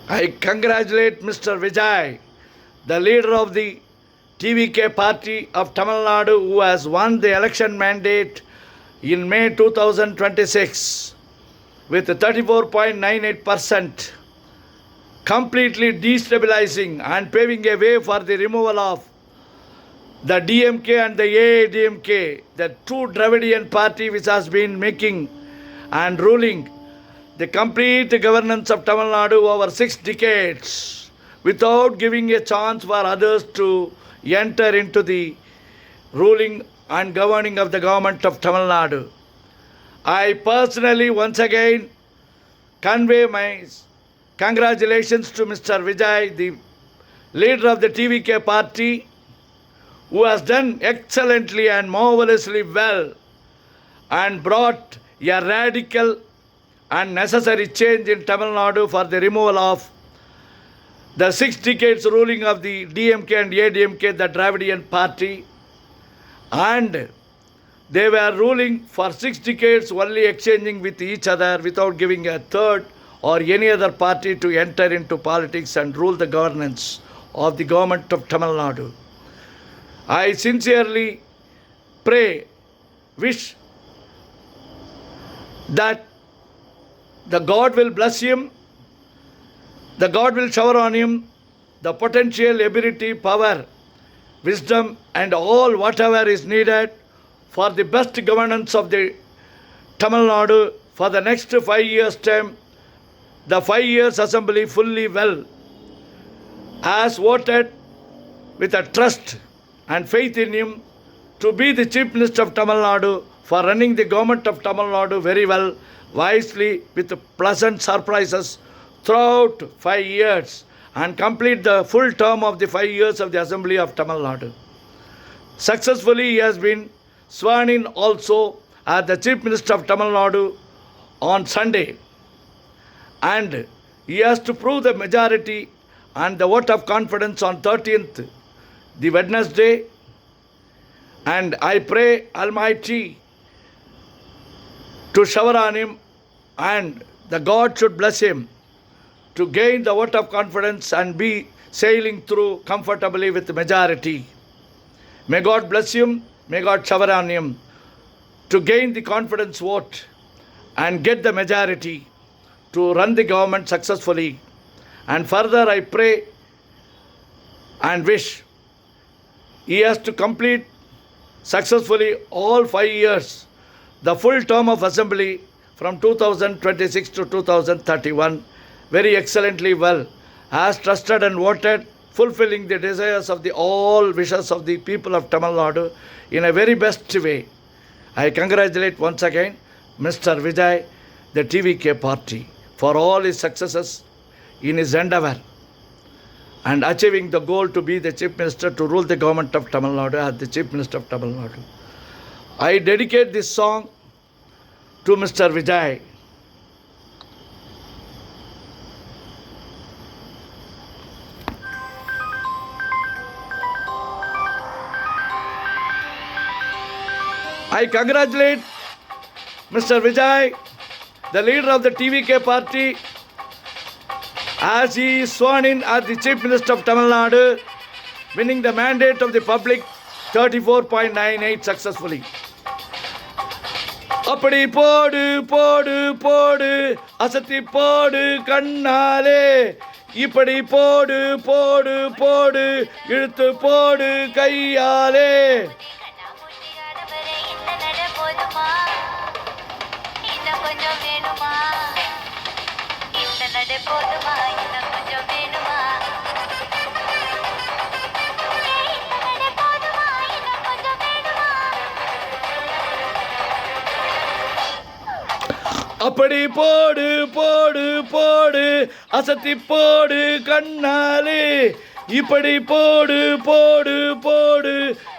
I congratulate Mr. Vijay, the leader of the TVK party of Tamil Nadu, who has won the election mandate in May 2026 with 34.98%, completely destabilizing and paving a way for the removal of the DMK and the AADMK, the true Dravidian party which has been making and ruling the complete governance of Tamil Nadu over 6 decades without giving a chance for others to enter into the ruling and governing of the government of Tamil Nadu. I personally once again convey my congratulations to Mr. Vijay, the leader of the TVK party, who has done excellently and marvelously well and brought a radical and necessary change in Tamil Nadu for the removal of the 6 decades ruling of the DMK and ADMK, the Dravidian party, and they were ruling for 6 decades only exchanging with each other without giving a third or any other party to enter into politics and rule the governance of the government of Tamil Nadu. I sincerely pray, wish that the God will bless him, the God will shower on him the potential, ability, power, wisdom and all whatever is needed for the best governance of the Tamil Nadu for the next 5 years term. The 5 years assembly fully well has voted with a trust and faith in him to be the Chief Minister of Tamil Nadu for running the government of Tamil Nadu very well, wisely, with pleasant surprises throughout 5 years and complete the full term of the 5 years of the Assembly of Tamil Nadu. Successfully, he has been sworn in also as the Chief Minister of Tamil Nadu on Sunday, and he has to prove the majority and the vote of confidence on 13th, the Wednesday, and I pray Almighty to shower on him and the God should bless him to gain the vote of confidence and be sailing through comfortably with the majority. May God bless him, may God shower on him to gain the confidence vote and get the majority to run the government successfully. And further I pray and wish he has to complete successfully all 5 years, the full term of assembly from 2026 to 2031, very excellently well, has trusted and voted, fulfilling the desires of the all wishes of the people of Tamil Nadu in a very best way. I congratulate once again Mr. Vijay, the TVK party, for all his successes in his endeavor and achieving the goal to be the Chief Minister to rule the government of Tamil Nadu as the Chief Minister of Tamil Nadu. I dedicate this song to Mr. Vijay. I congratulate Mr. Vijay, the leader of the TVK party, as he is sworn in as the Chief Minister of Tamil Nadu, winning the mandate of the public 34.98 successfully. அப்படி போடு போடு போடு அசத்தி போடு கண்ணாலே, இப்படி போடு போடு போடு இழுத்து போடு கையாலே. அப்படி போடு போடு போடு அசத்தி போடு கண்ணாலே, இப்படி போடு போடு போடு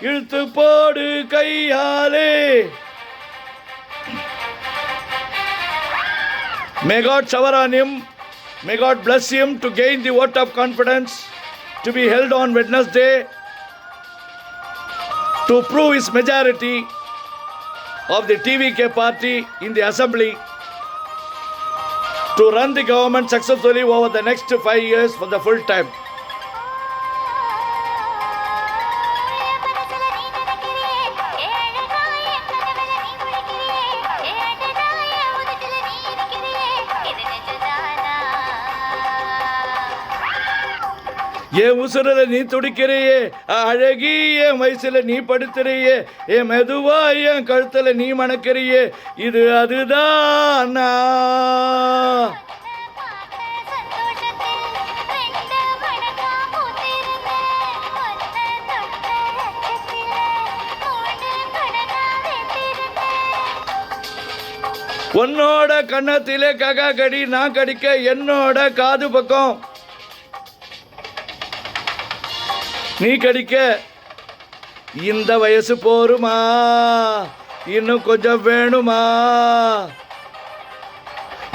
இழுத்து போடு கையாலே. May God shower on him, may God bless him to gain the vote of confidence to be held on Wednesday to prove his majority of the TVK party in the assembly to run the government successfully over the next 5 years for the full time. என் உசுரில் நீ துடிக்கிறியே அழகி, என் வயசுல நீ படுத்துறியே, என் மெதுவா என் கழுத்துல நீ மணக்கிறியே, இது அதுதான். உன்னோட கன்னத்திலே ககா கடி நான் கடிக்க என்னோட காது பக்கம் நீ கடிக்க. இந்த வயசு போருமா, இன்னும் கொஞ்சம் வேணுமா?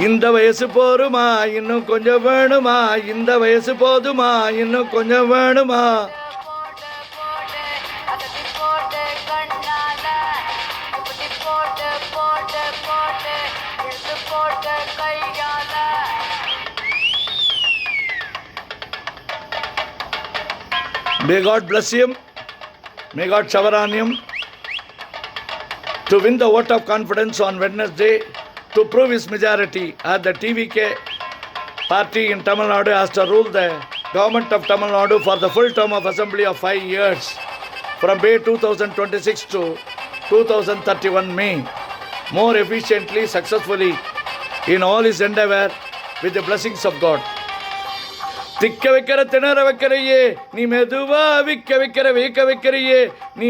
இந்த வயசு போருமா, இன்னும் கொஞ்சம் வேணுமா? இந்த வயசு போதுமா, இன்னும் கொஞ்சம் வேணுமா? May God bless him. May God shower on him to win the vote of confidence on Wednesday, to prove his majority as the TVK party in Tamil Nadu has to rule the government of Tamil Nadu for the full term of assembly of 5 years from May 2026 to 2031 May, more efficiently, successfully in all his endeavor with the blessings of God. திக்க வைக்கிற திணற வைக்கிறையே, நீ மெதுவா விக்க வைக்கிற வீக்க வைக்கிறையே, நீ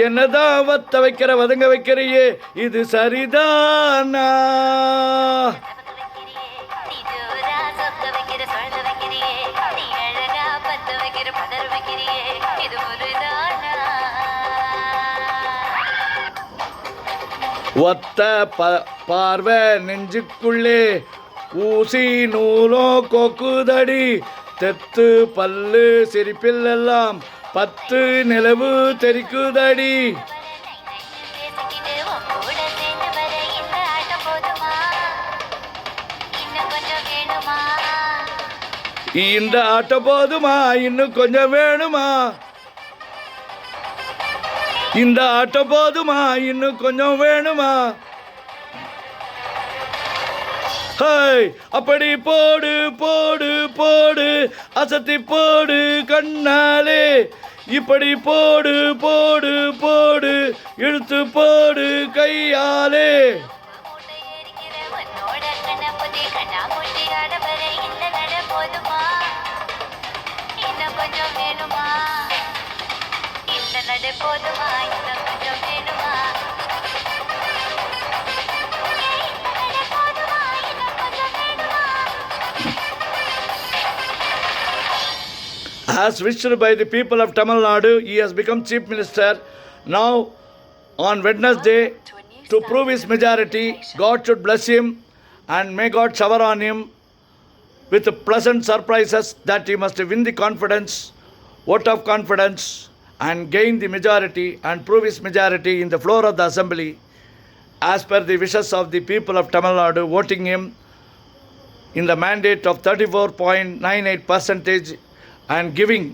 என்னதான் வத்த வைக்கிற வதங்க வைக்கிறையே, இது சரிதானா? ஒத்த பார்வை நெஞ்சுக்குள்ளே ஊசி நூலோ கொக்குதடி, தெத்து பல்லு சிரிப்பிலெல்லாம் 10 நிலவு தெரிக்குதடி. இந்த ஆட்டம் போதுமா, இன்னும் கொஞ்சம் வேணுமா? இந்த ஆட்டம் போதுமா, இன்னும் கொஞ்சம் வேணுமா? ஹாய், அப்படி போடு போடு போடு, அசத்தி போடு கண்ணாலே, இப்படி போடு போடு போடு, இழுத்து போடு கையாலே. As wished by the people of Tamil Nadu, he has become Chief Minister. Now, on Wednesday, to prove his majority, God should bless him and may God shower on him with pleasant surprises that he must win the confidence, vote of confidence, and gain the majority and prove his majority in the floor of the assembly as per the wishes of the people of Tamil Nadu, voting him in the mandate of 34.98% and giving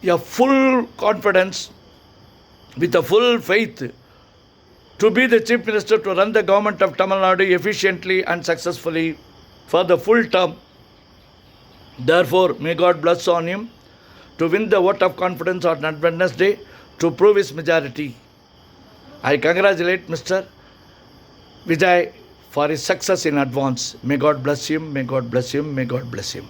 a full confidence with a full faith to be the Chief Minister to run the government of Tamil Nadu efficiently and successfully for the full term. Therefore, may God bless on him to win the vote of confidence on Wednesday to prove his majority. I congratulate Mr. Vijay for his success in advance. May God bless him, may God bless him, may God bless him.